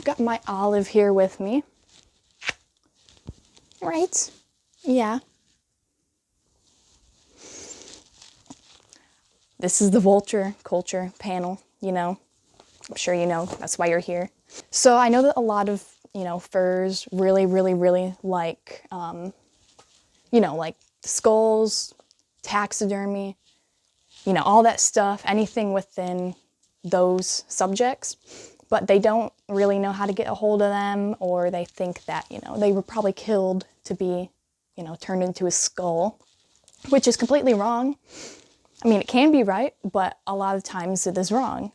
got my olive here with me. Right? Yeah. This is the Vulture culture panel, you know. I'm sure you know, that's why you're here. So I know that a lot of, furs really like, like skulls, taxidermy, all that stuff, anything within those subjects, but they don't really know how to get a hold of them, or they think that, they were probably killed to be, turned into a skull, which is completely wrong. I mean, it can be right, but a lot of times it is wrong.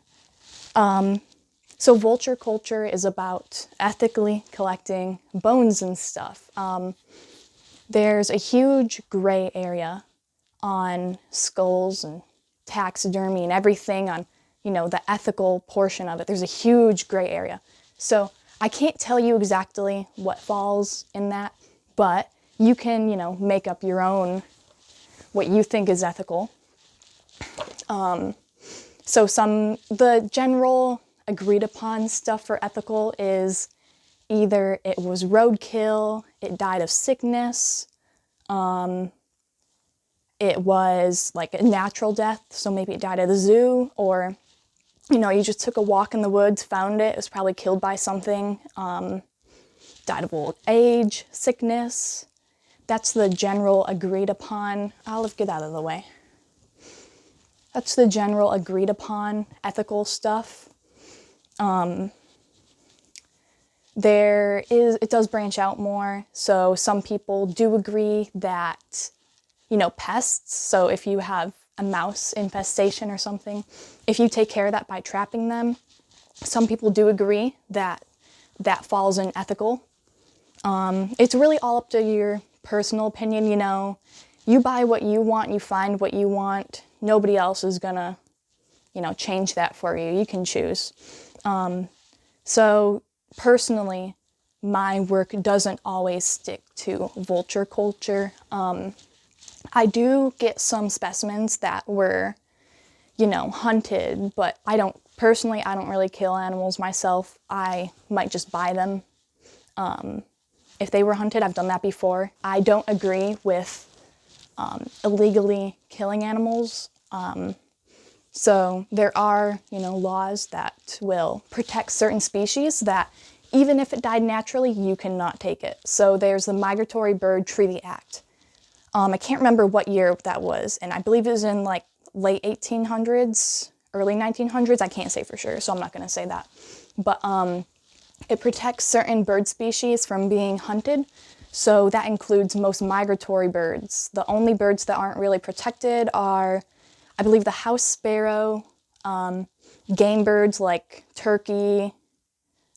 So vulture culture is about ethically collecting bones and stuff. There's a huge gray area on skulls and taxidermy and everything on, the ethical portion of it. There's a huge gray area. So I can't tell you exactly what falls in that, but you can, make up your own, what you think is ethical. So the general agreed upon stuff for ethical is either it was roadkill, it died of sickness, it was like a natural death, so maybe it died at the zoo, or, you just took a walk in the woods, found it was probably killed by something, died of old age, sickness. That's the general agreed upon. Olive, get out of the way. That's the general agreed upon ethical stuff. It does branch out more. So some people do agree that, pests, so if you have a mouse infestation or something, if you take care of that by trapping them, some people do agree that that falls in ethical. It's really all up to your personal opinion, You buy what you want, you find what you want. Nobody else is gonna, change that for you. You can choose. So personally, my work doesn't always stick to vulture culture. I do get some specimens that were, hunted, but I don't really kill animals myself. I might just buy them. If they were hunted, I've done that before. I don't agree with illegally killing animals. So there are, laws that will protect certain species that even if it died naturally, you cannot take it. So there's the Migratory Bird Treaty Act. I can't remember what year that was, and I believe it was in like late 1800s, early 1900s. I can't say for sure, so I'm not going to say that. But it protects certain bird species from being hunted. So that includes most migratory birds. The only birds that aren't really protected are, I believe, the house sparrow, game birds like turkey,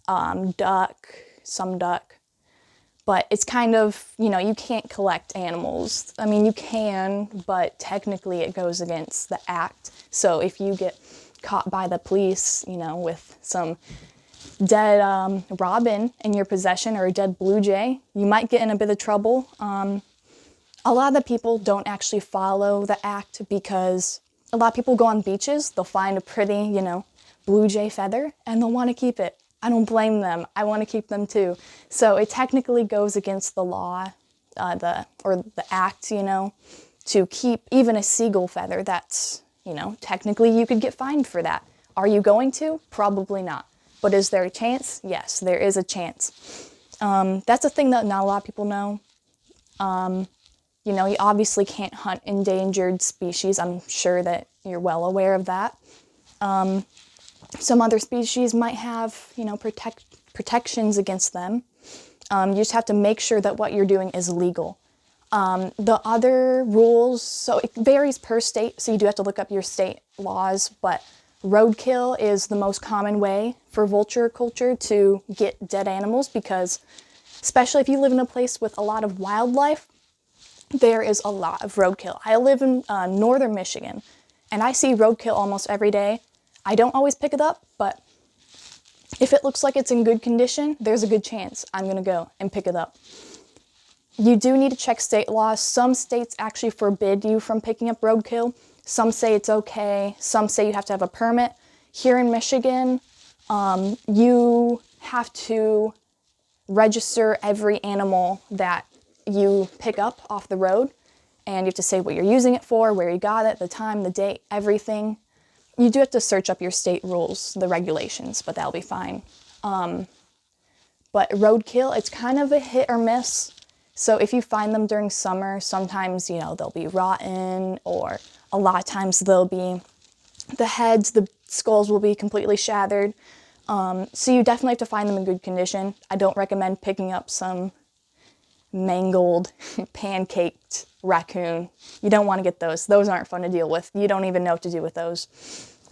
duck, some duck. But it's kind of, you can't collect animals. I mean, you can, but technically it goes against the act. So if you get caught by the police, with some dead robin in your possession or a dead blue jay, you might get in a bit of trouble. A lot of the people don't actually follow the act because a lot of people go on beaches, they'll find a pretty, blue jay feather, and they'll want to keep it. I don't blame them. I want to keep them too. So it technically goes against the law, the act, to keep even a seagull feather. That's, technically you could get fined for that. Are you going to? Probably not. But is there a chance? Yes, there is a chance. That's a thing that not a lot of people know. You obviously can't hunt endangered species. I'm sure that you're well aware of that. Some other species might have, protections against them. You just have to make sure that what you're doing is legal. The other rules, so it varies per state, so you do have to look up your state laws, but roadkill is the most common way for vulture culture to get dead animals because, especially if you live in a place with a lot of wildlife, there is a lot of roadkill. I live in northern Michigan, and I see roadkill almost every day. I don't always pick it up, but if it looks like it's in good condition, there's a good chance I'm going to go and pick it up. You do need to check state laws. Some states actually forbid you from picking up roadkill. Some say it's okay. Some say you have to have a permit. Here in Michigan, you have to register every animal that you pick up off the road, and you have to say what you're using it for, where you got it, the time, the date, everything. You do have to search up your state rules, the regulations, but that'll be fine. But roadkill, it's kind of a hit or miss. So if you find them during summer, sometimes, you know, they'll be rotten, or a lot of times they'll be, the heads, the skulls will be completely shattered. So you definitely have to find them in good condition. I don't recommend picking up some mangled, pancaked raccoon. You don't want to get those. Those aren't fun to deal with. You don't even know what to do with those.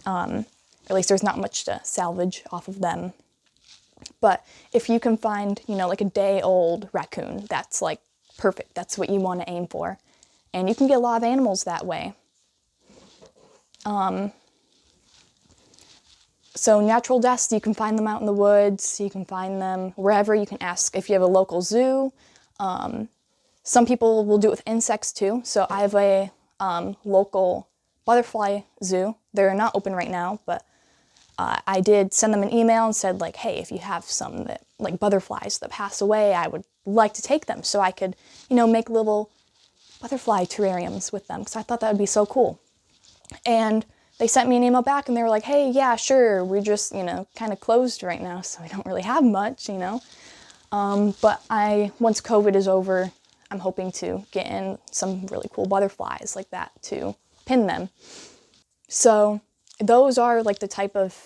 At least there's not much to salvage off of them. But if you can find, you know, like a day-old raccoon, that's like perfect. That's what you want to aim for. And you can get a lot of animals that way. So natural deaths, you can find them out in the woods. You can find them wherever. You can ask if you have a local zoo. Some people will do it with insects too. So I have a local butterfly zoo. They're not open right now, but I did send them an email and said, like, hey, if you have some that, like, butterflies that pass away, I would like to take them so I could, you know, make little butterfly terrariums with them, because I thought that would be so cool. And they sent me an email back and they were like, hey, yeah, sure, we're just, you know, kind of closed right now, so we don't really have much, you know. But once COVID is over, I'm hoping to get in some really cool butterflies like that to pin them. So those are like the type of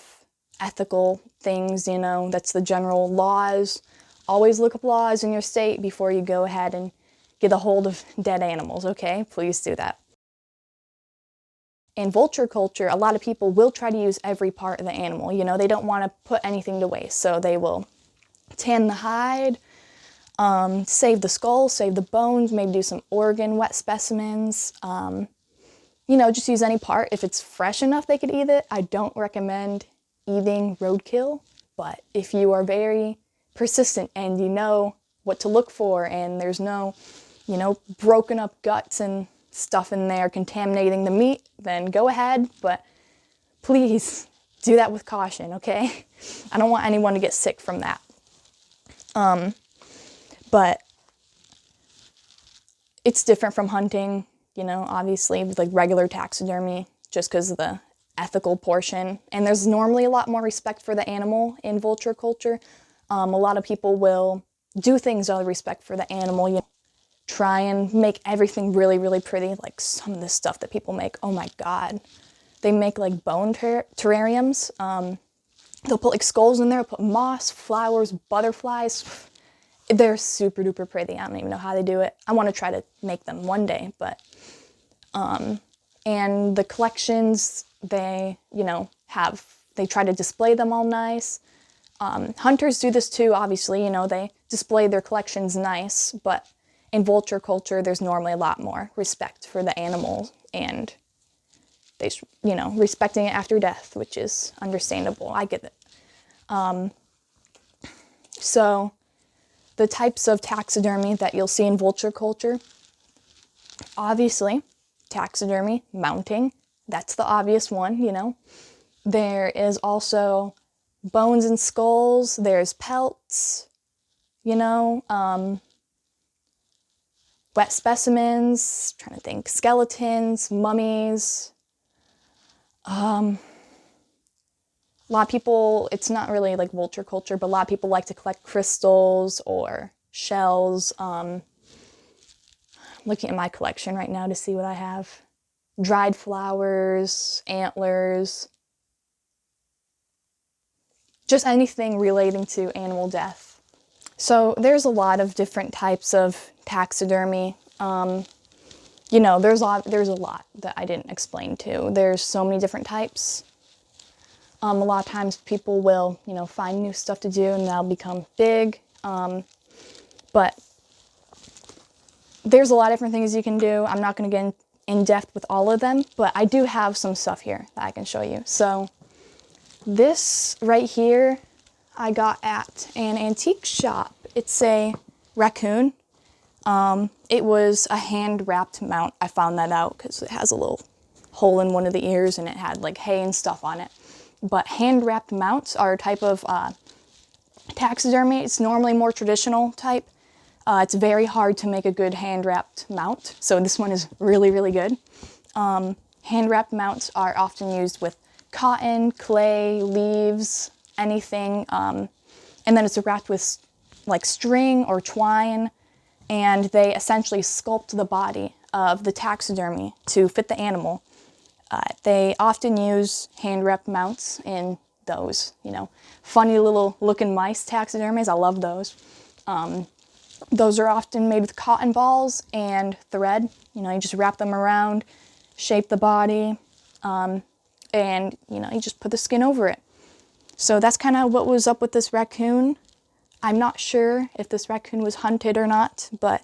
ethical things, you know, that's the general laws. Always look up laws in your state before you go ahead and get a hold of dead animals, okay? Please do that. In vulture culture, a lot of people will try to use every part of the animal. You know, they don't want to put anything to waste, so they will tan the hide, save the skull, save the bones, maybe do some organ wet specimens. You know, just use any part. If it's fresh enough they could eat it. I don't recommend eating roadkill, but if you are very persistent and you know what to look for and there's no, you know, broken up guts and stuff in there contaminating the meat, then go ahead, but please do that with caution, okay? I don't want anyone to get sick from that. But it's different from hunting, you know, obviously, with like regular taxidermy, just because of the ethical portion. And there's normally a lot more respect for the animal in vulture culture. A lot of people will do things out of respect for the animal. You know, try and make everything really, really pretty. Like some of the stuff that people make, oh my God. They make like bone terrariums. They'll put like skulls in there, put moss, flowers, butterflies. They're super duper pretty. I don't even know how they do it. I want to try to make them one day, but, and the collections, they, you know, they try to display them all nice. Hunters do this too, obviously, you know, they display their collections nice, but in vulture culture, there's normally a lot more respect for the animal and they, you know, respecting it after death, which is understandable. I get it. So the types of taxidermy that you'll see in vulture culture, obviously, taxidermy, mounting, that's the obvious one, you know. There is also bones and skulls, there's pelts, you know, wet specimens, trying to think, skeletons, mummies. A lot of people, it's not really like vulture culture, but a lot of people like to collect crystals or shells. I'm looking at my collection right now to see what I have. Dried flowers, antlers, just anything relating to animal death. So there's a lot of different types of taxidermy. You know, there's a lot that I didn't explain too. There's so many different types. A lot of times people will, you know, find new stuff to do and that'll become big. But there's a lot of different things you can do. I'm not going to get in depth with all of them, but I do have some stuff here that I can show you. So this right here, I got at an antique shop. It's a raccoon. It was a hand-wrapped mount. I found that out because it has a little hole in one of the ears and it had like hay and stuff on it. But hand-wrapped mounts are a type of taxidermy, it's normally more traditional type. It's very hard to make a good hand-wrapped mount, so this one is really, really good. Hand-wrapped mounts are often used with cotton, clay, leaves, anything, and then it's wrapped with like string or twine, and they essentially sculpt the body of the taxidermy to fit the animal. They often use hand-wrapped mounts in those, you know, funny little looking mice taxidermies. I love those. Those are often made with cotton balls and thread. You know, you just wrap them around, shape the body, and, you know, you just put the skin over it. So that's kind of what was up with this raccoon. I'm not sure if this raccoon was hunted or not, but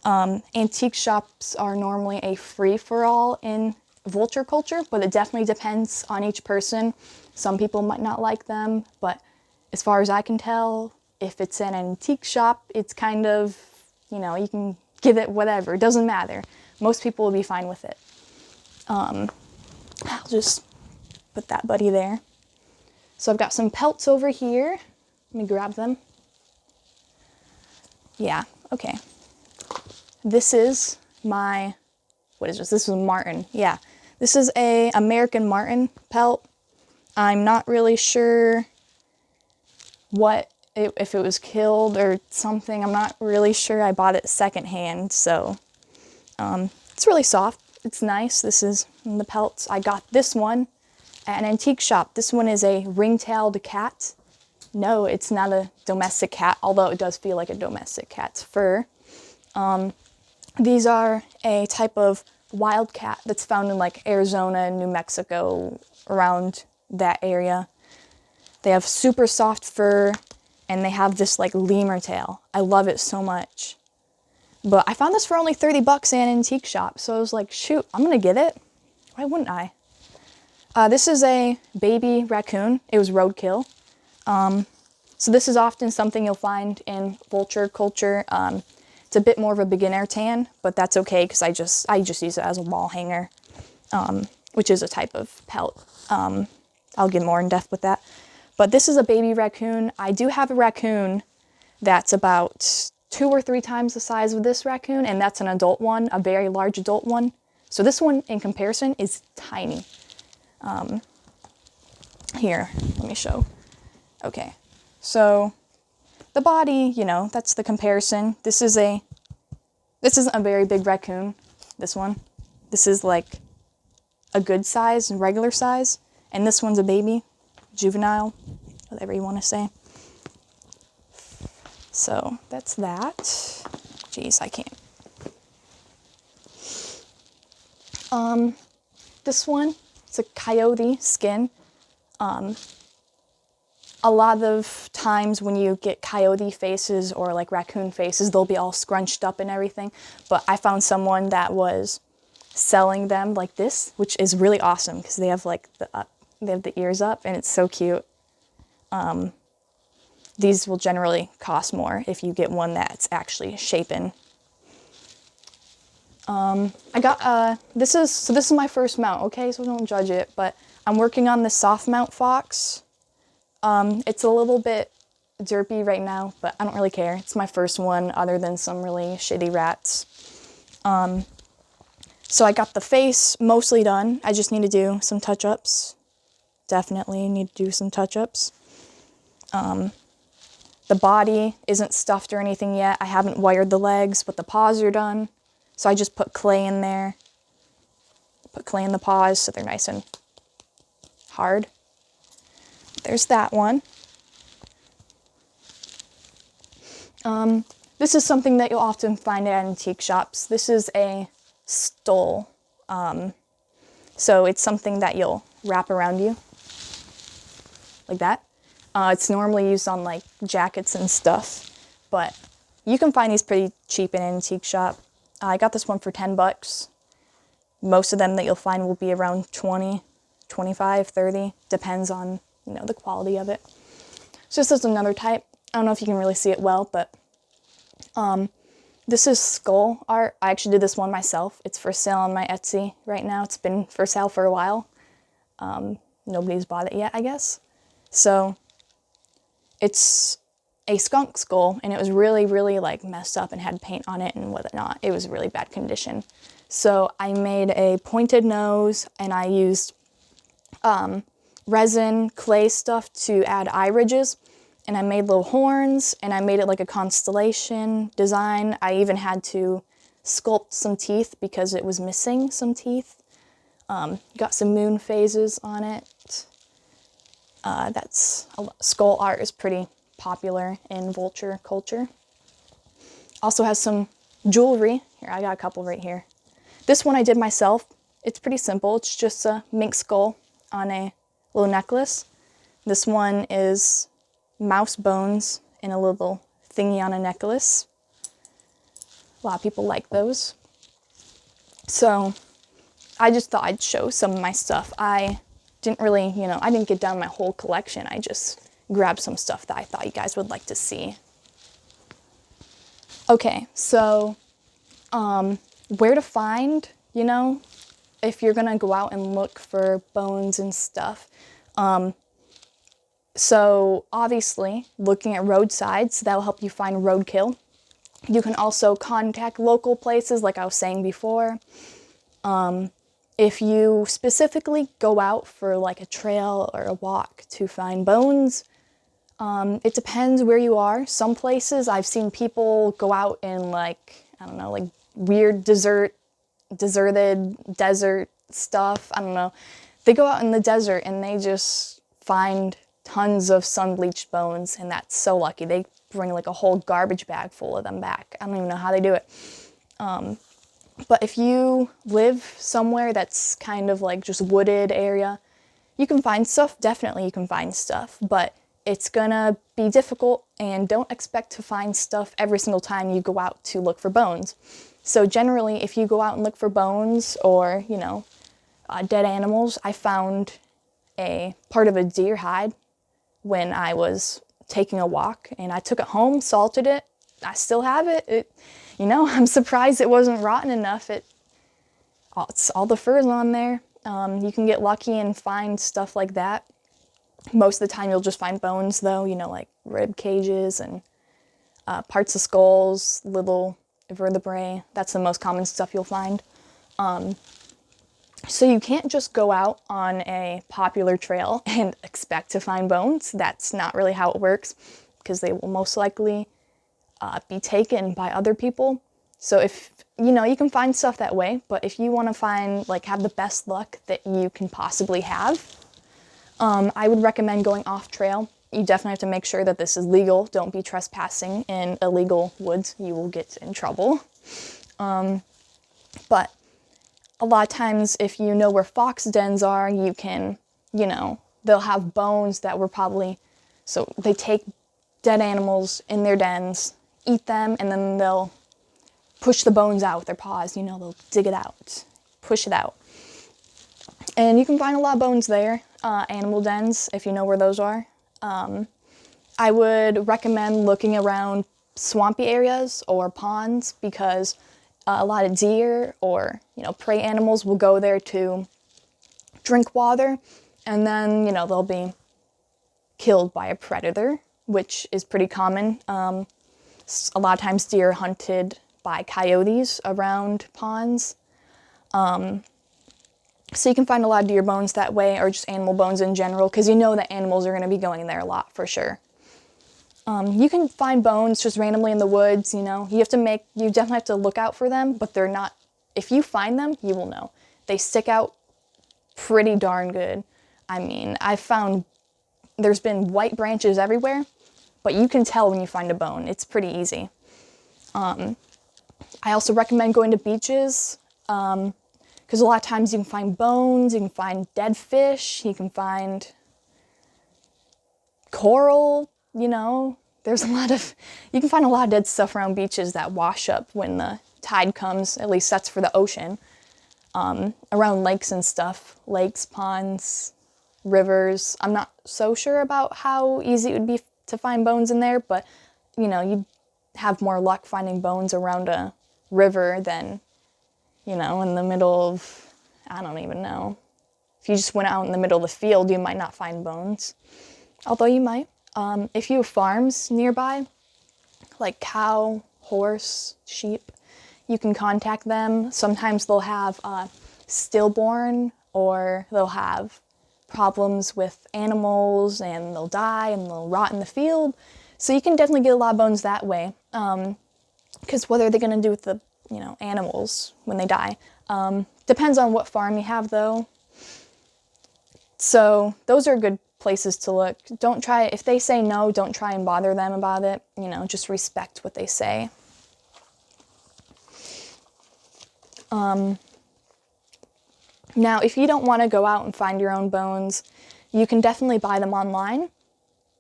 antique shops are normally a free-for-all in vulture culture, but it definitely depends on each person. Some people might not like them, but as far as I can tell, if it's an antique shop, it's kind of, you know, you can give it whatever. It doesn't matter. Most people will be fine with it. I'll just put that buddy there. So I've got some pelts over here. Let me grab them. Yeah, okay. This is my, what is this? This is a marten. Yeah, this is a American marten pelt. I'm not really sure if it was killed or something. I'm not really sure. I bought it secondhand, so it's really soft. It's nice. This is the pelts. I got this one at an antique shop. This one is a ring-tailed cat. No, it's not a domestic cat, although it does feel like a domestic cat's fur. These are a type of wild cat that's found in like Arizona, New Mexico, around that area. They have super soft fur, and they have this like lemur tail. I love it so much. But I found this for only 30 bucks at an antique shop, so I was like, shoot, I'm gonna get it. Why wouldn't I? This is a baby raccoon. It was roadkill. So this is often something you'll find in vulture culture. It's a bit more of a beginner tan, but that's okay because I just use it as a wall hanger, which is a type of pelt. I'll get more in depth with that. But this is a baby raccoon. I do have a raccoon that's about 2 or 3 times the size of this raccoon, and that's an adult one, a very large adult one. So this one, in comparison, is tiny. Here, let me show. Okay, so the body, you know, that's the comparison. This isn't a very big raccoon, this one. This is like a good size, regular size, and this one's a baby, juvenile, whatever you want to say. So that's that. Jeez, I can't. This one, it's a coyote skin. A lot of times when you get coyote faces or like raccoon faces, they'll be all scrunched up and everything. But I found someone that was selling them like this, which is really awesome because they have like they have the ears up and it's so cute. These will generally cost more if you get one that's actually shapen. I got, this is my first mount, okay, so don't judge it, but I'm working on the soft mount fox. It's a little bit derpy right now, but I don't really care. It's my first one other than some really shitty rats. So I got the face mostly done. I just need to do some touch-ups. Definitely need to do some touch-ups. The body isn't stuffed or anything yet. I haven't wired the legs, but the paws are done. So I just put clay in there. Put clay in the paws so they're nice and hard. There's that one. This is something that you'll often find at antique shops. This is a stole. So it's something that you'll wrap around you. Like that. It's normally used on like jackets and stuff, but you can find these pretty cheap in an antique shop. I got this one for 10 bucks. Most of them that you'll find will be around 20, 25, 30, depends on, you know, the quality of it. So this is another type. I don't know if you can really see it well, but this is skull art. I actually did this one myself. It's for sale on my Etsy right now. It's been for sale for a while. Nobody's bought it yet, I guess. So it's a skunk skull, and it was really, really like messed up and had paint on it and whatnot. It was really bad condition. So I made a pointed nose, and I used resin clay stuff to add eye ridges, and I made little horns, and I made it like a constellation design. I even had to sculpt some teeth because it was missing some teeth. Got some moon phases on it. Skull art is pretty popular in Vulture culture. Also has some jewelry. Here, I got a couple right here. This one I did myself. It's pretty simple. It's just a mink skull on a little necklace. This one is mouse bones in a little thingy on a necklace. A lot of people like those. So I just thought I'd show some of my stuff. I didn't really, I didn't get down my whole collection. I just grabbed some stuff that I thought you guys would like to see. Okay, so where to find, if you're gonna go out and look for bones and stuff. So obviously, looking at roadsides, that'll help you find roadkill. You can also contact local places, like I was saying before. If you specifically go out for like a trail or a walk to find bones, it depends where you are. Some places I've seen people go out in like weird deserted desert stuff. I don't know. They go out in the desert and they just find tons of sun-bleached bones, and that's so lucky. They bring like a whole garbage bag full of them back. I don't even know how they do it. But if you live somewhere that's kind of like just wooded area, you can find stuff. Definitely you can find stuff, but it's gonna be difficult, and don't expect to find stuff every single time you go out to look for bones. So generally, if you go out and look for bones or, dead animals, I found a part of a deer hide when I was taking a walk, and I took it home, salted it. I still have it. I'm surprised it wasn't rotten enough. It's all the fur's on there. You can get lucky and find stuff like that. Most of the time you'll just find bones though, like rib cages and parts of skulls, little vertebrae. That's the most common stuff you'll find. So you can't just go out on a popular trail and expect to find bones. That's not really how it works, because they will most likely be taken by other people. So if, you can find stuff that way, but if you want to have the best luck that you can possibly have, I would recommend going off trail. You definitely have to make sure that this is legal. Don't be trespassing in illegal woods. You will get in trouble. But a lot of times, if you know where fox dens are, you can, they'll have bones that were probably, so they take dead animals in their dens, eat them, and then they'll push the bones out with their paws. They'll dig it out, push it out. And you can find a lot of bones there, animal dens, if you know where those are. I would recommend looking around swampy areas or ponds, because a lot of deer or, prey animals will go there to drink water, and then, they'll be killed by a predator, which is pretty common. A lot of times deer are hunted by coyotes around ponds. So you can find a lot of deer bones that way, or just animal bones in general, because that animals are going to be going there a lot for sure. You can find bones just randomly in the woods, you definitely have to look out for them, but they're not, if you find them, you will know. They stick out pretty darn good. There's been white branches everywhere, but you can tell when you find a bone. It's pretty easy. I also recommend going to beaches, because a lot of times you can find bones, you can find dead fish, you can find coral, you can find a lot of dead stuff around beaches that wash up when the tide comes. At least that's for the ocean. Around lakes and stuff, lakes, ponds, rivers. I'm not so sure about how easy it would be to find bones in there, but you'd have more luck finding bones around a river than, in the middle of, I don't even know. If you just went out in the middle of the field, you might not find bones, although you might. If you have farms nearby, like cow, horse, sheep, you can contact them. Sometimes they'll have stillborn, or they'll have problems with animals and they'll die and they'll rot in the field. So you can definitely get a lot of bones that way. Because what are they going to do with the, animals when they die? Depends on what farm you have, though. So those are good places to look. Don't try, if they say no, don't try and bother them about it. Just respect what they say. Now, if you don't want to go out and find your own bones, you can definitely buy them online.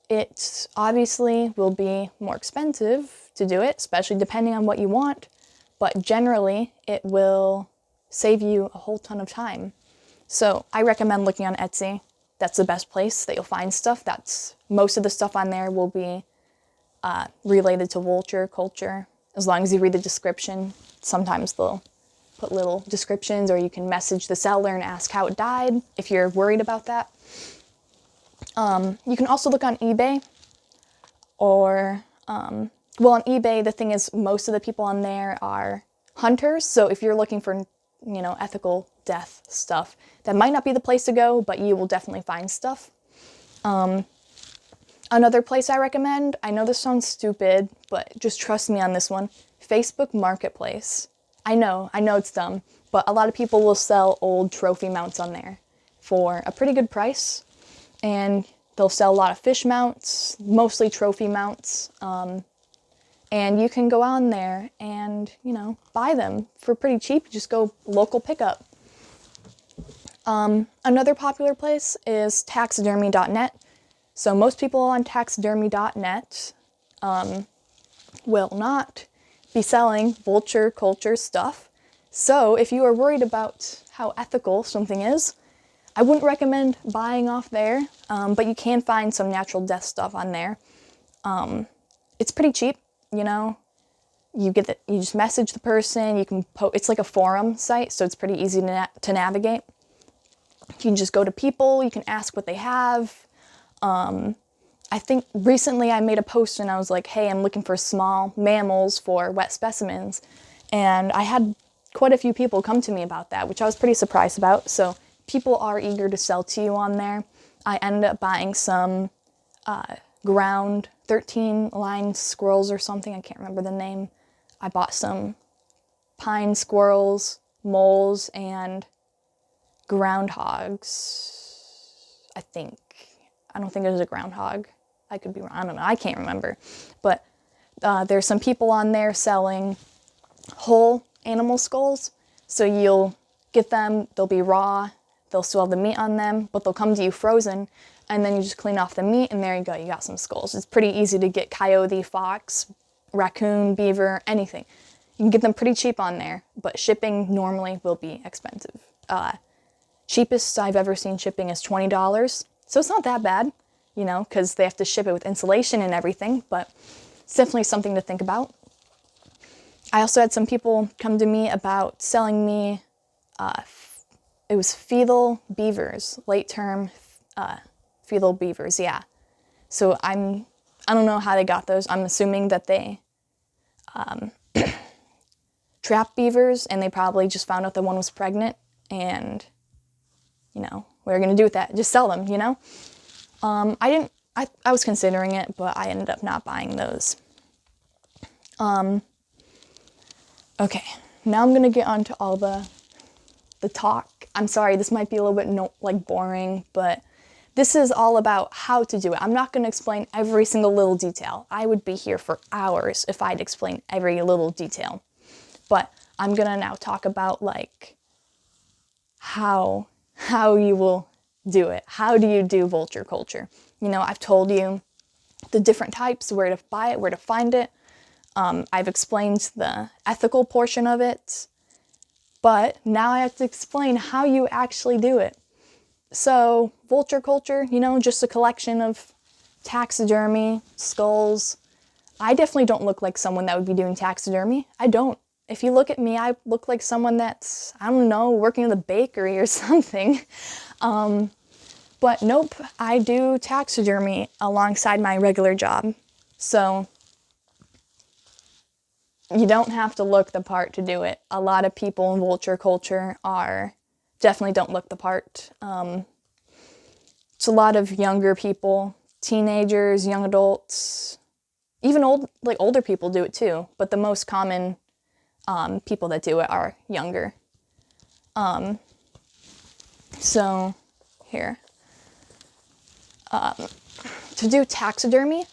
It obviously will be more expensive to do it, especially depending on what you want, but generally it will save you a whole ton of time. So I recommend looking on Etsy. That's the best place that you'll find stuff. Most of the stuff on there will be related to Vulture culture, as long as you read the description. Sometimes they'll put little descriptions, or you can message the seller and ask how it died if you're worried about that. You can also look on eBay, or, on eBay, the thing is, most of the people on there are hunters, so if you're looking for, ethical death stuff, that might not be the place to go, but you will definitely find stuff. Another place I recommend, I know this sounds stupid, but just trust me on this one, Facebook Marketplace. I know it's dumb, but a lot of people will sell old trophy mounts on there for a pretty good price, and they'll sell a lot of fish mounts, mostly trophy mounts, and you can go on there and, buy them for pretty cheap. Just go local pickup. Another popular place is taxidermy.net. So most people on taxidermy.net will not be selling Vulture culture stuff. So if you are worried about how ethical something is, I wouldn't recommend buying off there, but you can find some natural death stuff on there. It's pretty cheap, You just message the person. You can it's like a forum site, so it's pretty easy to navigate. You can just go to people. You can ask what they have. I think recently I made a post and I was like, hey, I'm looking for small mammals for wet specimens. And I had quite a few people come to me about that, which I was pretty surprised about. So people are eager to sell to you on there. I ended up buying some ground 13-line squirrels or something. I can't remember the name. I bought some pine squirrels, moles, and groundhogs, I think. I don't think it was a groundhog. I could be wrong. I don't know. I can't remember. But there's some people on there selling whole animal skulls. So you'll get them. They'll be raw. They'll still have the meat on them, but they'll come to you frozen. And then you just clean off the meat, and there you go. You got some skulls. It's pretty easy to get coyote, fox, raccoon, beaver, anything. You can get them pretty cheap on there, but shipping normally will be expensive. Cheapest I've ever seen shipping is $20. So it's not that bad, because they have to ship it with insulation and everything, but it's definitely something to think about. I also had some people come to me about selling me, it was fetal beavers, late-term fetal beavers, yeah. So I don't know how they got those. I'm assuming that they trapped beavers, and they probably just found out that one was pregnant, and, what are you going to do with that? Just sell them, I was considering it, but I ended up not buying those. Okay, now I'm going to get on to all the talk. I'm sorry, this might be a little bit boring, but this is all about how to do it. I'm not going to explain every single little detail. I would be here for hours if I'd explain every little detail. But I'm going to now talk about how you will do it. How do you do Vulture culture? I've told you the different types, where to buy it, where to find it. I've explained the ethical portion of it, but now I have to explain how you actually do it. So Vulture culture, just a collection of taxidermy, skulls. I definitely don't look like someone that would be doing taxidermy. I don't. If you look at me, I look like someone that's, I don't know, working in the bakery or something. But nope, I do taxidermy alongside my regular job. So you don't have to look the part to do it. A lot of people in vulture culture definitely don't look the part. It's a lot of younger people, teenagers, young adults, even older people do it too. But the most common people that do it are younger. So here, to do taxidermy,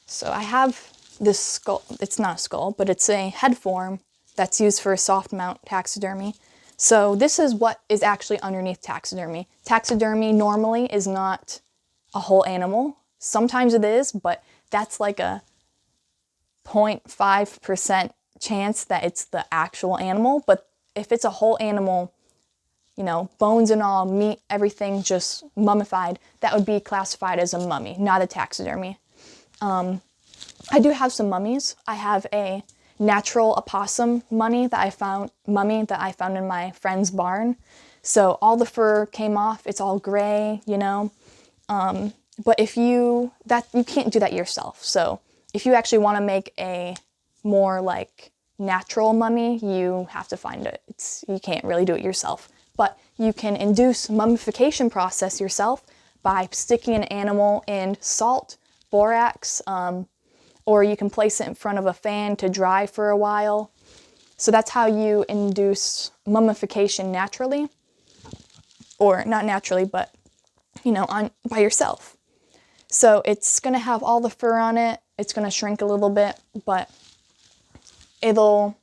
so I have this skull. It's not a skull, but it's a head form that's used for soft mount taxidermy. So this is what is actually underneath taxidermy. Taxidermy normally is not a whole animal. Sometimes it is, but that's like a 0.5% chance that it's the actual animal. But if it's a whole animal, you know, bones and all, meat, everything just mummified, that would be classified as a mummy, not a taxidermy. I do have some mummies. I have a natural opossum mummy that I found in my friend's barn. So all the fur came off. It's all gray, you know. But you can't do that yourself. So if you actually want to make a more like natural mummy, you have to find it. You can't really do it yourself. But you can induce mummification process yourself by sticking an animal in salt, borax, or you can place it in front of a fan to dry for a while. So that's how you induce mummification naturally. Or not naturally, but, you know, by yourself. So it's going to have all the fur on it. It's going to shrink a little bit, but it'll,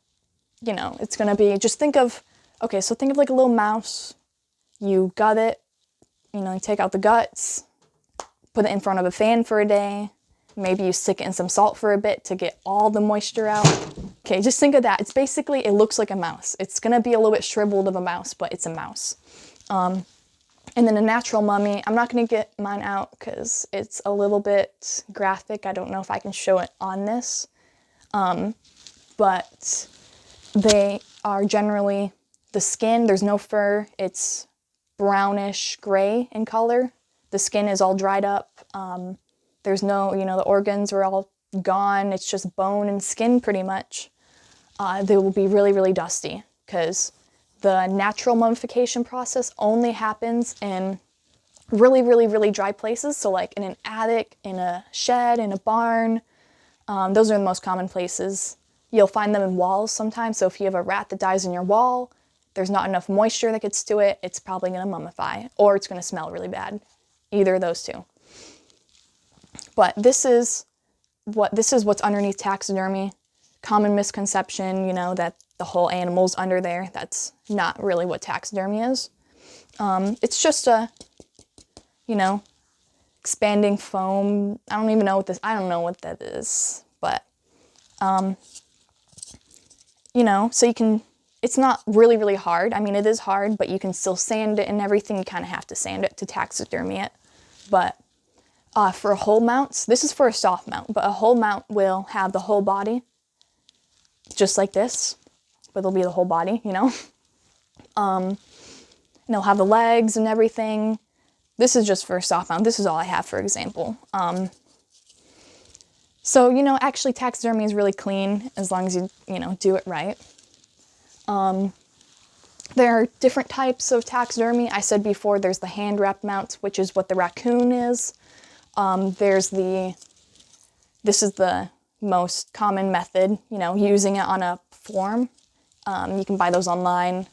you know, it's going to be, think of like a little mouse. You gut it, you know, you take out the guts, put it in front of a fan for a day. Maybe you stick it in some salt for a bit to get all the moisture out. Okay, just think of that. It's basically, it looks like a mouse. It's gonna be a little bit shriveled of a mouse, but it's a mouse. And then a natural mummy, I'm not gonna get mine out because it's a little bit graphic. I don't know if I can show it on this. But they are generally, the skin, there's no fur. It's brownish gray in color. The skin is all dried up. There's no, you know, the organs are all gone. It's just bone and skin pretty much. They will be really, really dusty because the natural mummification process only happens in really, really, really dry places. So like in an attic, in a shed, in a barn. Those are the most common places. You'll find them in walls sometimes. So if you have a rat that dies in your wall, there's not enough moisture that gets to it, it's probably going to mummify, or it's going to smell really bad. Either of those two. But this is what's underneath taxidermy. Common misconception, you know, that the whole animal's under there. That's not really what taxidermy is. It's just a, you know, expanding foam. I don't know what that is, but, you know, so it's not really, really hard. I mean, it is hard, but you can still sand it and everything. You kind of have to sand it to taxidermy it. But for whole mounts, this is for a soft mount, but a whole mount will have the whole body, just like this, but it'll be the whole body, you know. And they'll have the legs and everything. This is just for a soft mount. This is all I have, for example. So, you know, actually taxidermy is really clean as long as you know, do it right. There are different types of taxidermy. I said before, there's the hand wrapped mounts, which is what the raccoon is. This is the most common method, you know, using it on a form. You can buy those online.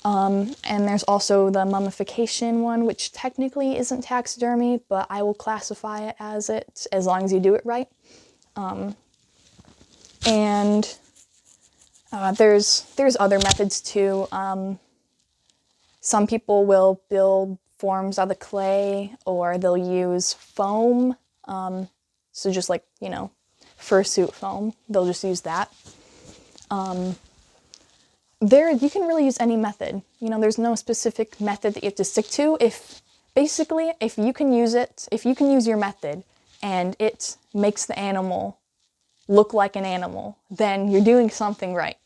And there's also the mummification one, which technically isn't taxidermy, but I will classify it as long as you do it right. There's other methods too. Some people will build forms out of the clay, or they'll use foam. So just like, you know, fursuit foam, they'll just use that. You can really use any method. You know, there's no specific method that you have to stick to. If you can use your method and it makes the animal look like an animal, then you're doing something right.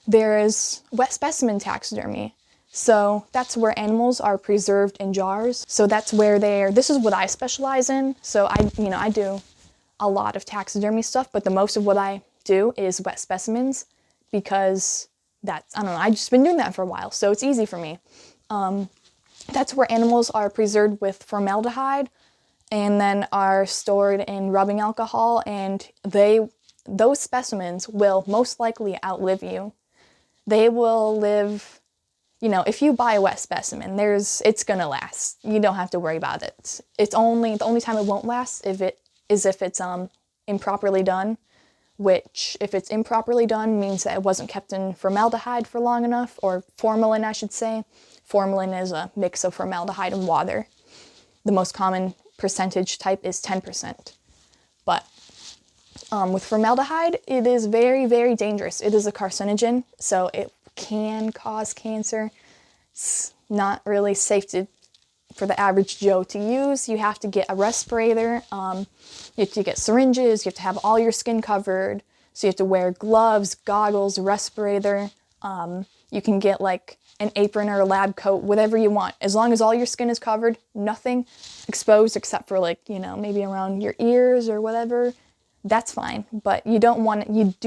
There is wet specimen taxidermy. So that's where animals are preserved in jars. So that's where this is what I specialize in. So I do a lot of taxidermy stuff, but the most of what I do is wet specimens because I don't know, I've just been doing that for a while, so it's easy for me. That's where animals are preserved with formaldehyde and then are stored in rubbing alcohol, and those specimens will most likely outlive you. They will live, if you buy a wet specimen, it's gonna last. You don't have to worry about it. The only time it won't last if it's improperly done, which if it's improperly done means that it wasn't kept in formaldehyde for long enough, or formalin, I should say. Formalin is a mix of formaldehyde and water. The most common percentage type is 10%. But with formaldehyde, it is very, very dangerous. It is a carcinogen, so it can cause cancer. It's not really safe for the average Joe to use. You have to get a respirator. You have to get syringes. You have to have all your skin covered. So you have to wear gloves, goggles, respirator. You can get like an apron or a lab coat, whatever you want. As long as all your skin is covered, nothing exposed except for maybe around your ears or whatever, that's fine. But you do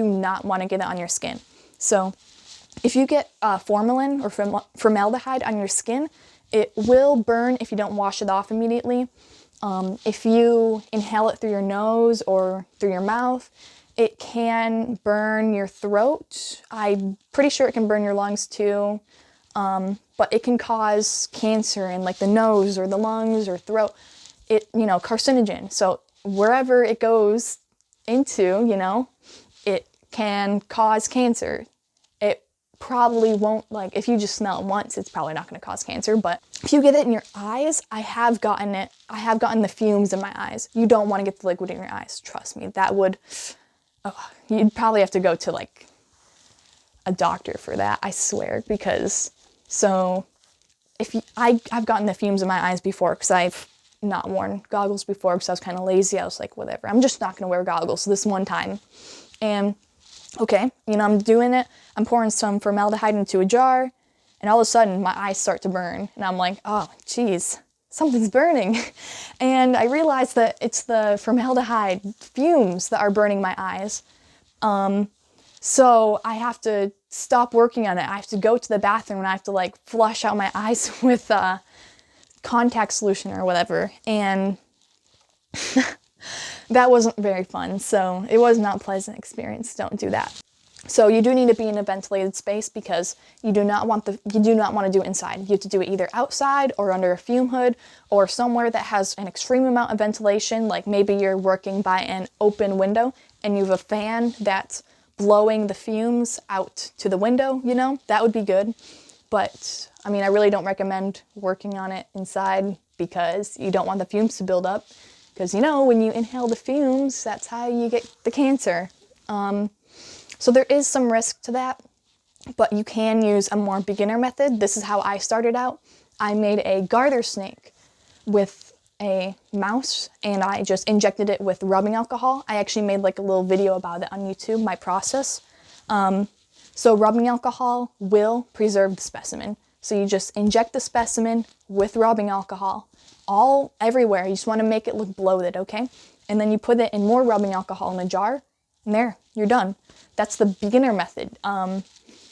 not want to get it on your skin. So if you get formalin or formaldehyde on your skin, it will burn if you don't wash it off immediately. If you inhale it through your nose or through your mouth, it can burn your throat. I'm pretty sure it can burn your lungs too. But it can cause cancer in the nose or the lungs or throat. Carcinogen. So wherever it goes into, it can cause cancer. It probably won't, if you just smell it once, it's probably not going to cause cancer. But if you get it in your eyes, I have gotten the fumes in my eyes. You don't want to get the liquid in your eyes. Trust me, you'd probably have to go to a doctor for that, I swear, because I've gotten the fumes in my eyes before because I've not worn goggles before because I was kind of lazy. I was like, whatever, I'm just not going to wear goggles this one time. And okay, I'm doing it. I'm pouring some formaldehyde into a jar, and all of a sudden my eyes start to burn. And I'm like, oh, geez, something's burning. And I realized that it's the formaldehyde fumes that are burning my eyes. So I have to stop working on it. I have to go to the bathroom and I have to flush out my eyes with contact solution or whatever. And that wasn't very fun. So it was not a pleasant experience. Don't do that. So you do need to be in a ventilated space because you do not want to do it inside. You have to do it either outside or under a fume hood or somewhere that has an extreme amount of ventilation. Like maybe you're working by an open window and you have a fan that's blowing the fumes out to the window, that would be good. But I really don't recommend working on it inside because you don't want the fumes to build up. Because when you inhale the fumes, that's how you get the cancer. So there is some risk to that, but you can use a more beginner method. This is how I started out. I made a garter snake with a mouse and I just injected it with rubbing alcohol. I actually made a little video about it on YouTube, my process. So rubbing alcohol will preserve the specimen. So you just inject the specimen with rubbing alcohol everywhere. You just want to make it look bloated, okay? And then you put it in more rubbing alcohol in a jar, and there, you're done. That's the beginner method.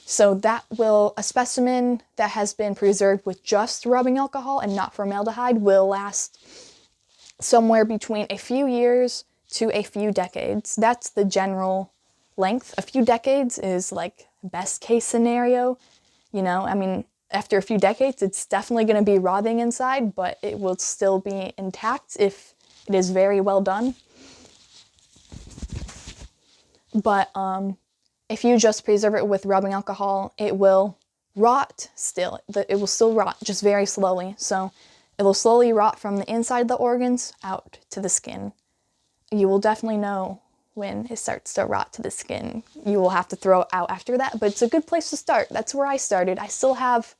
So a specimen that has been preserved with just rubbing alcohol and not formaldehyde will last somewhere between a few years to a few decades. That's the general length. A few decades is best case scenario. After a few decades, it's definitely going to be rotting inside, but it will still be intact if it is very well done. But if you just preserve it with rubbing alcohol, it will rot still. It will still rot, just very slowly. So it will slowly rot from the inside of the organs out to the skin. You will definitely know when it starts to rot to the skin. You will have to throw it out after that, but it's a good place to start. That's where I started. I still have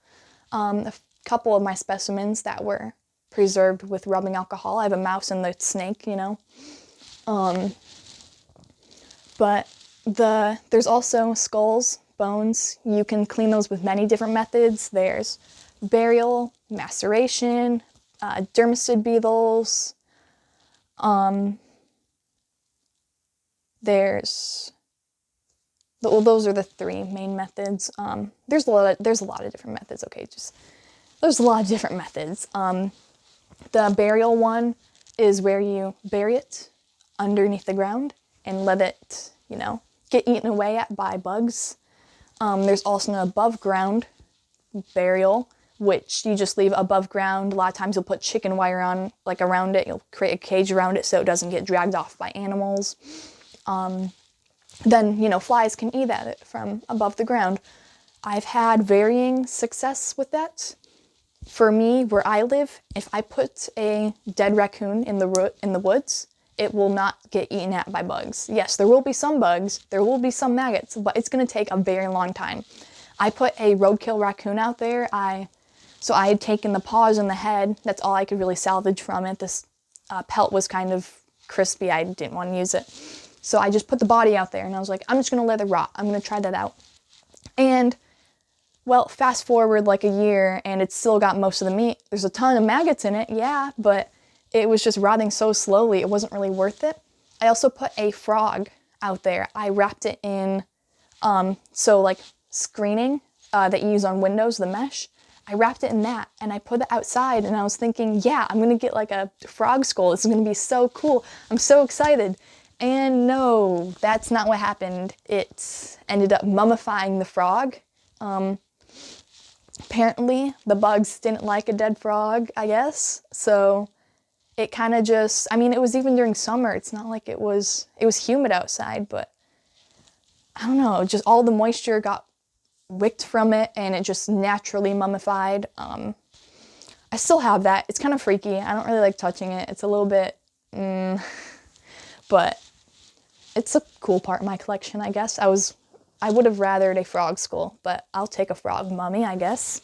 a couple of my specimens that were preserved with rubbing alcohol. I have a mouse and the snake, But there's also skulls bones. You can clean those with many different methods. There's burial, maceration, dermestid beetles. Those are the three main methods. There's a lot of different methods. Okay, there's a lot of different methods. The burial one is where you bury it underneath the ground and let it, get eaten away at by bugs. There's also an above ground burial, which you just leave above ground. A lot of times you'll put chicken wire on, around it. You'll create a cage around it so it doesn't get dragged off by animals. Then, flies can eat at it from above the ground. I've had varying success with that. For me, where I live, if I put a dead raccoon in the woods, it will not get eaten at by bugs. Yes, there will be some bugs, there will be some maggots, but it's going to take a very long time. I put a roadkill raccoon out there. So I had taken the paws and the head. That's all I could really salvage from it. This pelt was kind of crispy. I didn't want to use it. So I just put the body out there, and I was like, I'm just going to let it rot. I'm going to try that out. And, well, fast forward a year, and it's still got most of the meat. There's a ton of maggots in it, yeah, but it was just rotting so slowly, it wasn't really worth it. I also put a frog out there. I wrapped it in, screening that you use on windows, the mesh. I wrapped it in that, and I put it outside, and I was thinking, yeah, I'm going to get a frog skull. This is going to be so cool. I'm so excited. And no, that's not what happened. It ended up mummifying the frog. Apparently, the bugs didn't like a dead frog, I guess. So it kind of just, it was even during summer. It's not like it was humid outside, but I don't know, just all the moisture got wicked from it, and it just naturally mummified. I still have that. It's kind of freaky. I don't really like touching it. It's a little bit, but it's a cool part of my collection, I guess. I would have rathered a frog skull, but I'll take a frog mummy, I guess.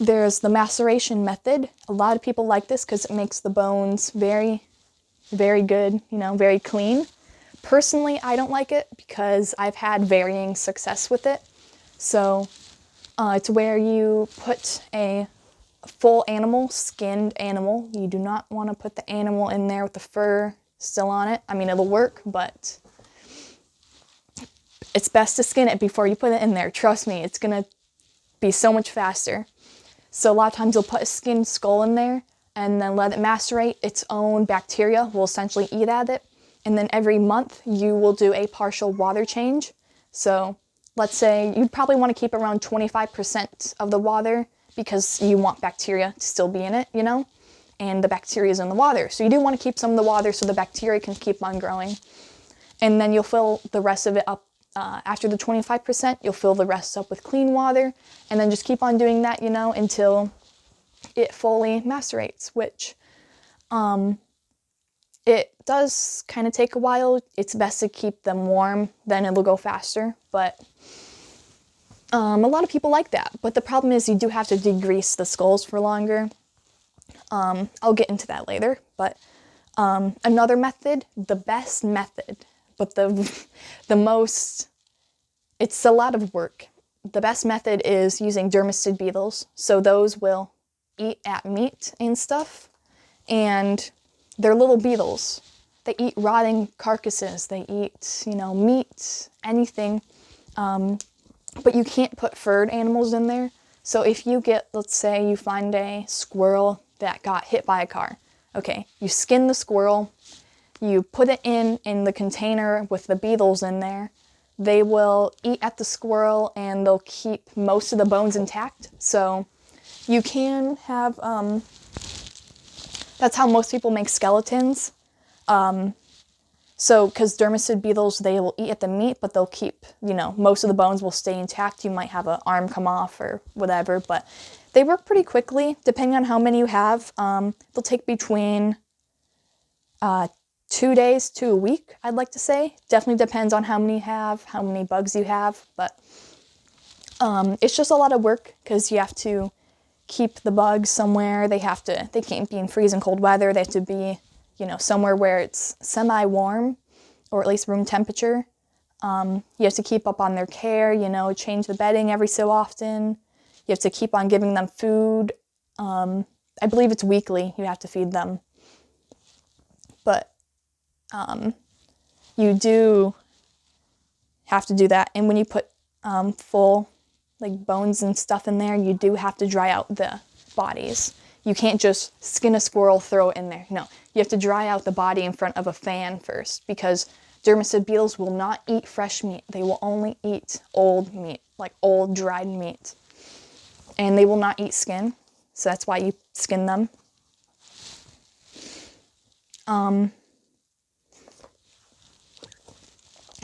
There's the maceration method. A lot of people like this because it makes the bones very, very good, very clean. Personally, I don't like it because I've had varying success with it. So it's where you put a full animal, skinned animal. You do not want to put the animal in there with the fur still on it. It'll work, but it's best to skin it before you put it in there. Trust me, it's going to be so much faster. So a lot of times you'll put a skinned skull in there and then let it macerate. Its own bacteria will essentially eat at it. And then every month you will do a partial water change. So let's say you'd probably want to keep around 25% of the water because you want bacteria to still be in it, and the bacteria is in the water. So you do want to keep some of the water so the bacteria can keep on growing. And then you'll fill the rest of it up. After the 25%, you'll fill the rest up with clean water, and then just keep on doing that, until it fully macerates, which it does kind of take a while. It's best to keep them warm, then it'll go faster, but a lot of people like that. But the problem is you do have to degrease the skulls for longer. I'll get into that later, but another method, the best method, but the most, it's a lot of work. The best method is using dermestid beetles. So those will eat at meat and stuff, and they're little beetles. They eat rotting carcasses. They eat, meat, anything. But you can't put furred animals in there. So if you get, let's say you find a squirrel that got hit by a car. Okay, you skin the squirrel, you put it in the container with the beetles in there. They will eat at the squirrel and they'll keep most of the bones intact. So you can have, that's how most people make skeletons. Because dermestid beetles, they will eat at the meat, but they'll keep, most of the bones will stay intact. You might have an arm come off or whatever, but they work pretty quickly, depending on how many you have. They'll take between 2 days to a week, I'd like to say. Definitely depends on how many you have, how many bugs you have, but it's just a lot of work because you have to keep the bugs somewhere. They can't be in freezing cold weather. They have to be, somewhere where it's semi-warm, or at least room temperature. You have to keep up on their care, you know, change the bedding every so often. You have to keep on giving them food. I believe it's weekly you have to feed them. But you do have to do that. And when you put full like bones and stuff in there, you do have to dry out the bodies. You can't just skin a squirrel, throw it in there. No, you have to dry out the body in front of a fan first, because dermicid beetles will not eat fresh meat. They will only eat old meat, like old dried meat. And they will not eat skin, so that's why you skin them.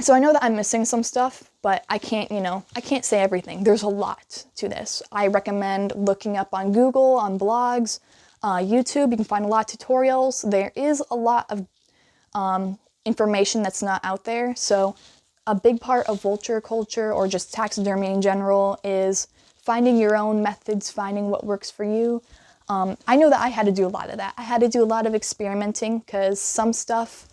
So I know that I'm missing some stuff, but I can't say everything. There's a lot to this. I recommend looking up on Google, on blogs, YouTube. You can find a lot of tutorials. There is a lot of information that's not out there. So a big part of vulture culture, or just taxidermy in general, is finding your own methods, finding what works for you. I know that I had to do a lot of that. I had to do a lot of experimenting, because some stuff,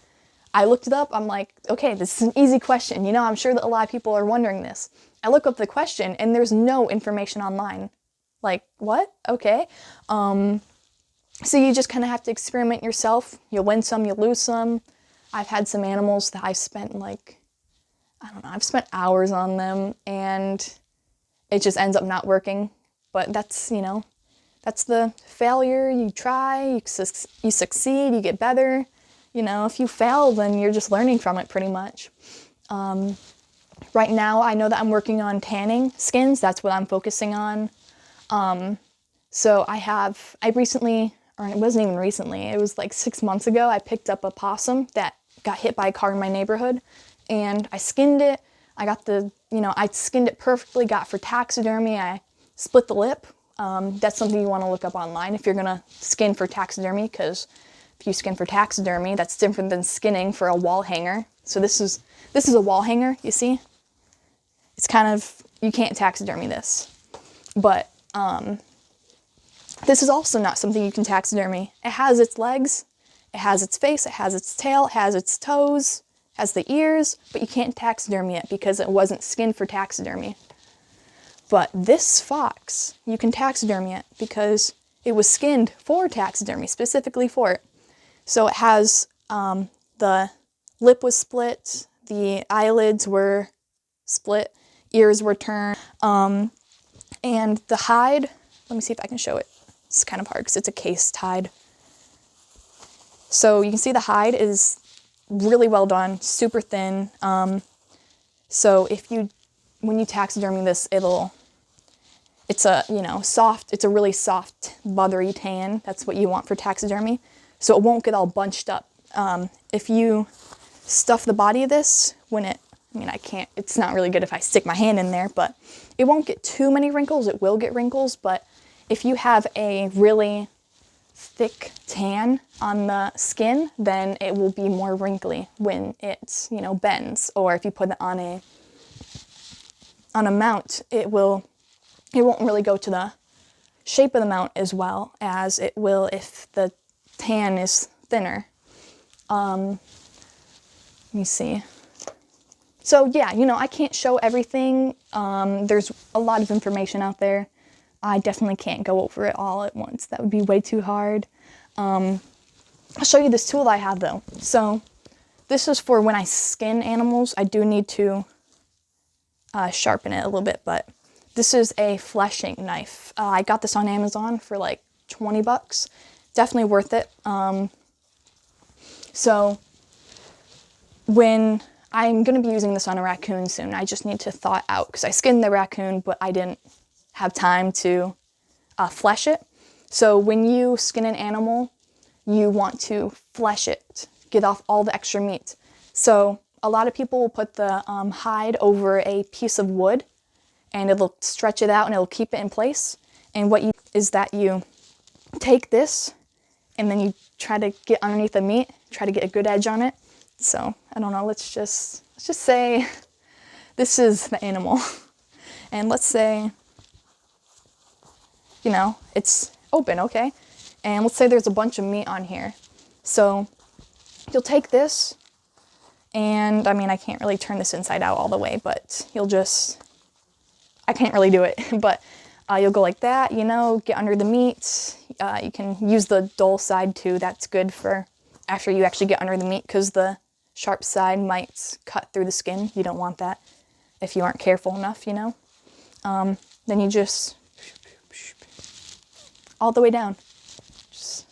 I looked it up, I'm like, okay, this is an easy question. You know, I'm sure that a lot of people are wondering this. I look up the question and there's no information online. Like, what? Okay. So you just kind of have to experiment yourself. You'll win some, you'll lose some. I've had some animals that I've spent I've spent hours on them and it just ends up not working. But that's, that's the failure. You try, you succeed, you get better. You know, if you fail, then you're just learning from it pretty much. Right now, I know that I'm working on tanning skins. That's what I'm focusing on. So I recently, or it wasn't even recently, it was like 6 months ago, I picked up a possum that got hit by a car in my neighborhood, and I skinned it. I skinned it perfectly, got for taxidermy. I split the lip. That's something you want to look up online if you're gonna skin for taxidermy, because if you skin for taxidermy, that's different than skinning for a wall hanger. So this is a wall hanger, you see? It's kind of, you can't taxidermy this. But this is also not something you can taxidermy. It has its legs, it has its face, it has its tail, it has its toes, it has the ears, but you can't taxidermy it because it wasn't skinned for taxidermy. But this fox, you can taxidermy it because it was skinned for taxidermy, specifically for it. So it has, the lip was split, the eyelids were split, ears were turned, and the hide, let me see if I can show it. It's kind of hard because it's a cased hide. So you can see the hide is really well done, super thin. So when you taxidermy this, it's a really soft, buttery tan. That's what you want for taxidermy. So it won't get all bunched up. If you stuff the body of this, it's not really good if I stick my hand in there, but it won't get too many wrinkles. It will get wrinkles, but if you have a really thick tan on the skin, then it will be more wrinkly when it, bends. Or if you put it on a mount, it won't really go to the shape of the mount as well as it will if the tan is thinner. Let me see. So yeah, I can't show everything. There's a lot of information out there. I definitely can't go over it all at once. That would be way too hard. I'll show you this tool that I have though. So this is for when I skin animals. I do need to sharpen it a little bit, but this is a fleshing knife. I got this on Amazon for like 20 bucks. Definitely worth it. So when I'm going to be using this on a raccoon soon, I just need to thaw it out because I skinned the raccoon, but I didn't have time to flesh it. So when you skin an animal, you want to flesh it, get off all the extra meat. So a lot of people will put the hide over a piece of wood and it'll stretch it out and it'll keep it in place. And what you is that you take this and then you try to get underneath the meat, try to get a good edge on it. So I don't know, let's just say this is the animal. And let's say, it's open, okay? And let's say there's a bunch of meat on here. So you'll take this And I mean, I can't really turn this inside out all the way, but you'll just, I can't really do it, but you'll go like that, you know, get under the meat. You can use the dull side too. That's good for after you actually get under the meat, because the sharp side might cut through the skin. You don't want that if you aren't careful enough, you know. Then you just all the way down. Just,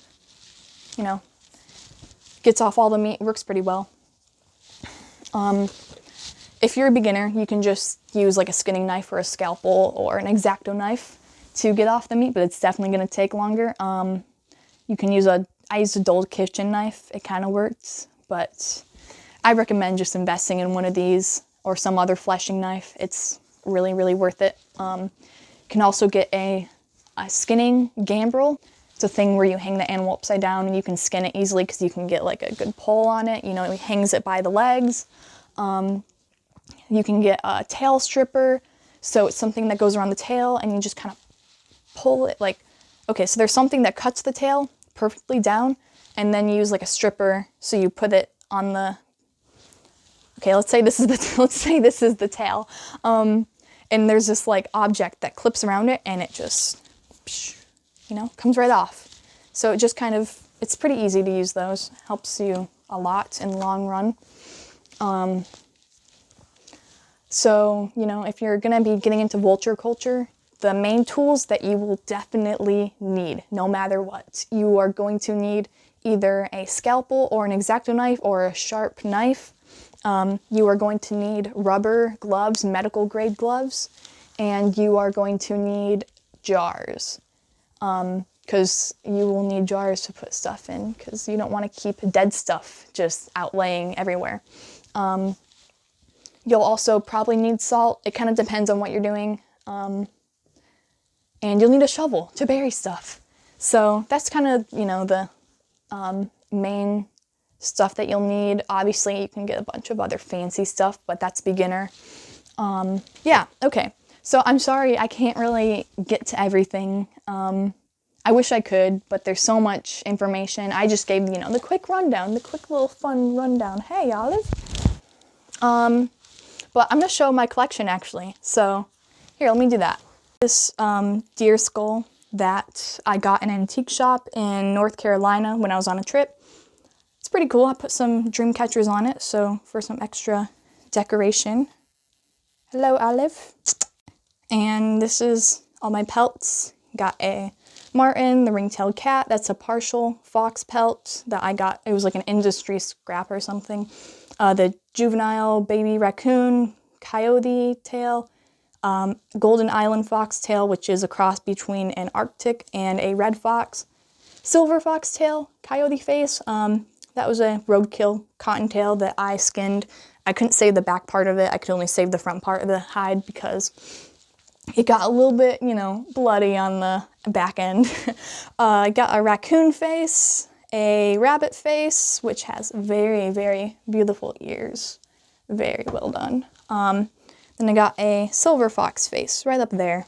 you know, gets off all the meat, works pretty well. If you're a beginner, you can just use like a skinning knife or a scalpel or an X-Acto knife to get off the meat, but it's definitely going to take longer. You can use I used a dull kitchen knife. It kind of works, but I recommend just investing in one of these or some other fleshing knife. It's really, really worth it. You can also get a skinning gambrel. It's a thing where you hang the animal upside down and you can skin it easily because you can get like a good pull on it. You know, it hangs it by the legs. You can get a tail stripper. So it's something that goes around the tail and you just kind of pull it like, okay, so there's something that cuts the tail perfectly down, and then you use like a stripper. So you put it on the, okay, let's say this is the tail. And there's this like object that clips around it and it just, you know, comes right off. So it just kind of, it's pretty easy to use those. Helps you a lot in the long run. So, you know, if you're going to be getting into vulture culture, the main tools that you will definitely need, no matter what, you are going to need either a scalpel or an X-Acto knife or a sharp knife. You are going to need rubber gloves, medical grade gloves, and you are going to need jars, because you will need jars to put stuff in, because you don't want to keep dead stuff just out laying everywhere. You'll also probably need salt. It kind of depends on what you're doing. And you'll need a shovel to bury stuff. So that's kind of, you know, the main stuff that you'll need. Obviously, you can get a bunch of other fancy stuff, but that's beginner. Yeah, okay. So I'm sorry I can't really get to everything. I wish I could, but there's so much information. I just gave, you know, the quick rundown, the quick little fun rundown. Hey, Olive. But I'm going to show my collection, actually. So here, let me do that. This deer skull that I got in an antique shop in North Carolina when I was on a trip. It's pretty cool. I put some dream catchers on it, so for some extra decoration. Hello, Olive. And this is all my pelts. Got a marten, the ring-tailed cat. That's a partial fox pelt that I got. It was like an industry scrap or something. The juvenile baby raccoon, coyote tail, golden island fox tail, which is a cross between an Arctic and a red fox, silver fox tail, coyote face. That was a roadkill cottontail that I skinned. I couldn't save the back part of it. I could only save the front part of the hide because it got a little bit, you know, bloody on the back end. I got a raccoon face, a rabbit face, which has very, very beautiful ears. Very well done. Then I got a silver fox face right up there.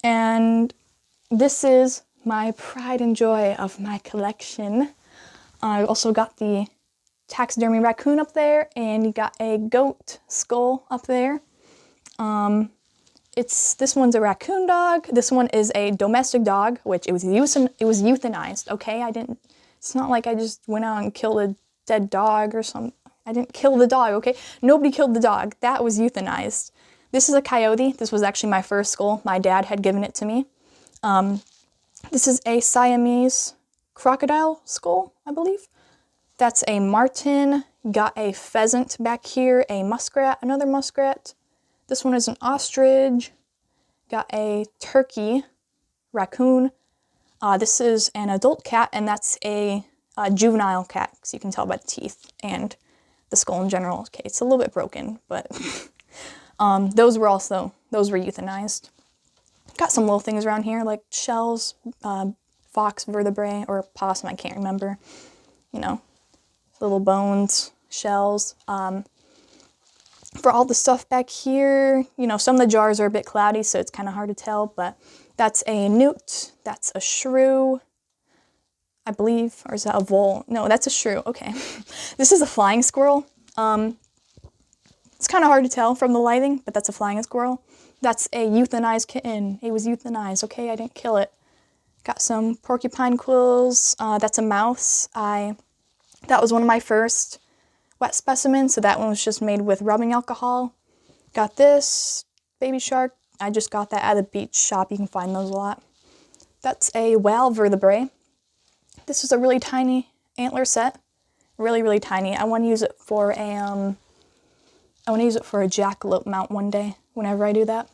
And this is my pride and joy of my collection. I also got the taxidermy raccoon up there, and you got a goat skull up there. This one's a raccoon dog. This one is a domestic dog, which it was euthanized. Okay, it's not like I just went out and killed a dead dog or something. I didn't kill the dog, okay? Nobody killed the dog. That was euthanized. This is a coyote. This was actually my first skull. My dad had given it to me. This is a Siamese crocodile skull, I believe. That's a marten. Got a pheasant back here, a muskrat, another muskrat. This one is an ostrich. Got a turkey, raccoon. This is an adult cat, and that's a juvenile cat, because you can tell by the teeth and the skull in general. Okay, it's a little bit broken, but those were euthanized. Got some little things around here, like shells, fox vertebrae, or possum, I can't remember. You know, little bones, shells. For all the stuff back here, you know, some of the jars are a bit cloudy, so it's kind of hard to tell, but that's a newt, that's a shrew, I believe, or is that a vole? No, that's a shrew, okay. This is a flying squirrel. It's kind of hard to tell from the lighting, but that's a flying squirrel. That's a euthanized kitten. It was euthanized, okay? I didn't kill it. Got some porcupine quills. That's a mouse. That was one of my first wet specimens, so that one was just made with rubbing alcohol. Got this baby shark. I just got that at a beach shop. You can find those a lot. That's a whale vertebrae. This is a really tiny antler set. Really, really tiny. I want to use it for a jackalope mount one day, whenever I do that.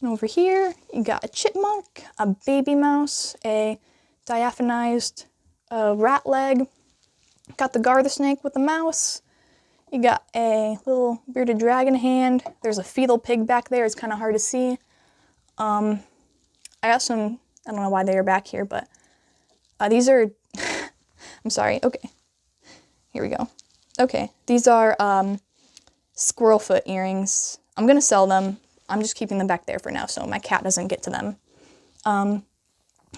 And over here, you got a chipmunk, a baby mouse, a diaphanized rat leg. Got the garter snake with the mouse. You got a little bearded dragon hand. There's a fetal pig back there. It's kind of hard to see. I got some, I don't know why they are back here, but these are, I'm sorry, okay. Here we go. Okay, these are squirrel foot earrings. I'm gonna sell them. I'm just keeping them back there for now so my cat doesn't get to them.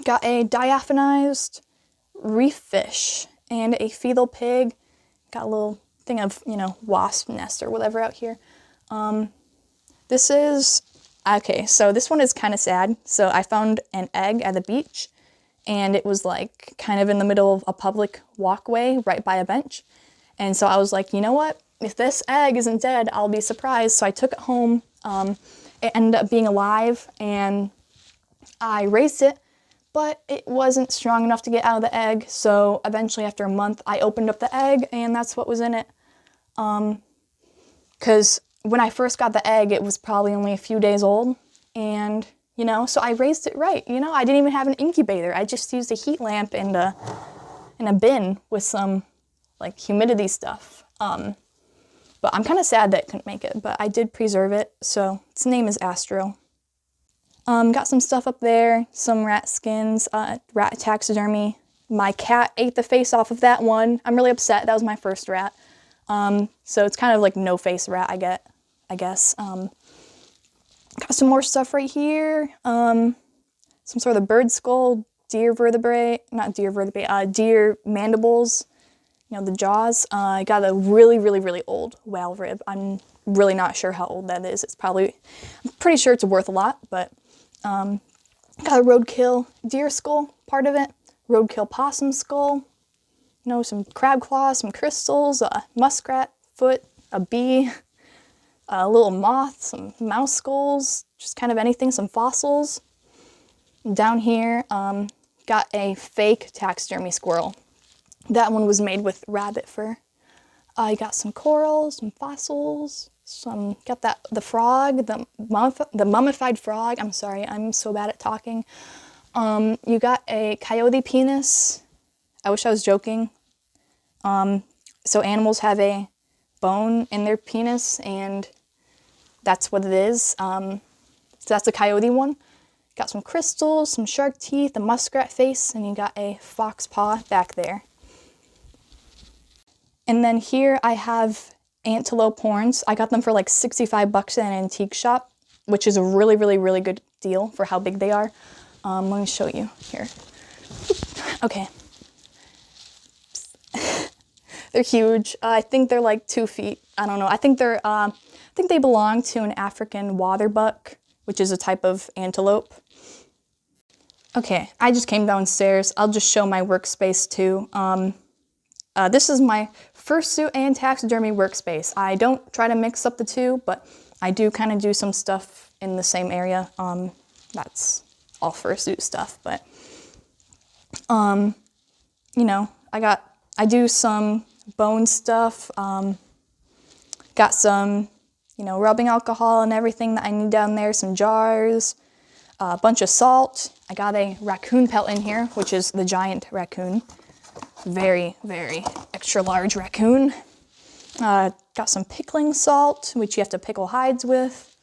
Got a diaphanized reef fish and a fetal pig. Got a little thing of, wasp nest or whatever out here. This is, okay, so this one is kind of sad. So I found an egg at the beach, and it was like kind of in the middle of a public walkway right by a bench. And so I was like, you know what? If this egg isn't dead, I'll be surprised. So I took it home. It ended up being alive, and I raised it, but it wasn't strong enough to get out of the egg. So eventually, after a month, I opened up the egg, and that's what was in it. Because when I first got the egg, it was probably only a few days old, and so I raised it right. I didn't even have an incubator. I just used a heat lamp and a bin with some like humidity stuff. But I'm kind of sad that it couldn't make it, but I did preserve it, so its name is Astro. Got some stuff up there, some rat skins, rat taxidermy. My cat ate the face off of that one. I'm really upset. That was my first rat. So it's kind of like no face rat I guess. Got some more stuff right here. Some sort of bird skull, deer vertebrae, not deer vertebrae, deer mandibles. The jaws. I got a really, really, really old whale rib. I'm really not sure how old that is. I'm pretty sure it's worth a lot, but got a roadkill deer skull, part of it. Roadkill possum skull. Some crab claws, some crystals, a muskrat foot, a bee, a little moth, some mouse skulls, just kind of anything, some fossils. Down here, got a fake taxidermy squirrel. That one was made with rabbit fur. I got some corals, some fossils, got the frog, the mummified frog. I'm sorry, I'm so bad at talking. You got a coyote penis. I wish I was joking. So animals have a bone in their penis, and that's what it is. So that's a coyote one. Got some crystals, some shark teeth, a muskrat face, and you got a fox paw back there. And then here I have antelope horns. I got them for like $65 at an antique shop, which is a really, really, really good deal for how big they are. Let me show you here. Okay. They're huge. I think they're like 2 feet. I don't know. I think they belong to an African waterbuck, which is a type of antelope. Okay, I just came downstairs. I'll just show my workspace too. This is my fursuit and taxidermy workspace. I don't try to mix up the two, but I do kind of do some stuff in the same area. That's all fursuit stuff, but I do some bone stuff. Got some, rubbing alcohol and everything that I need down there, some jars, a bunch of salt. I got a raccoon pelt in here, which is the giant raccoon. Very, very extra large raccoon. Got some pickling salt, which you have to pickle hides with.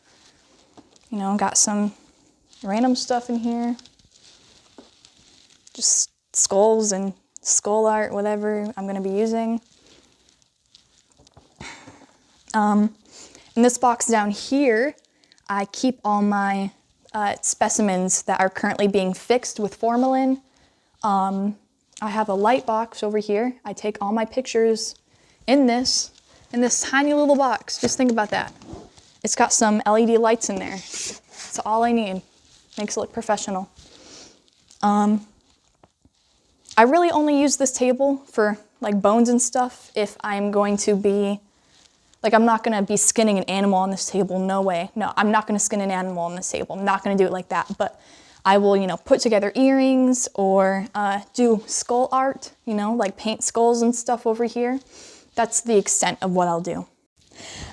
Got some random stuff in here. Just skulls and skull art, whatever I'm gonna be using. In this box down here, I keep all my specimens that are currently being fixed with formalin. I have a light box over here. I take all my pictures in this tiny little box. Just think about that. It's got some LED lights in there. That's all I need. Makes it look professional. I really only use this table for like bones and stuff if I'm going to be, like I'm not gonna be skinning an animal on this table, no way. No, I'm not gonna skin an animal on this table. I'm not gonna do it like that, but I will, you know, put together earrings or do skull art, you know, like paint skulls and stuff over here. That's the extent of what I'll do.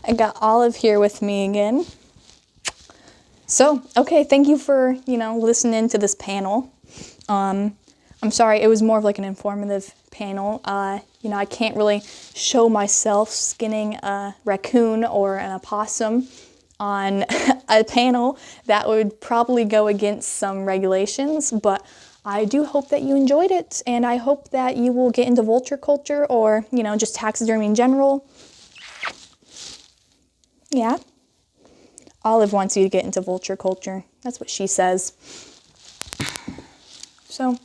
I got Olive here with me again. So, okay, thank you for, you know, listening to this panel. I'm sorry, it was more of like an informative panel. You know, I can't really show myself skinning a raccoon or an opossum on a panel. That would probably go against some regulations, but I do hope that you enjoyed it, and I hope that you will get into vulture culture or, you know, just taxidermy in general. Yeah. Olive wants you to get into vulture culture. That's what she says. So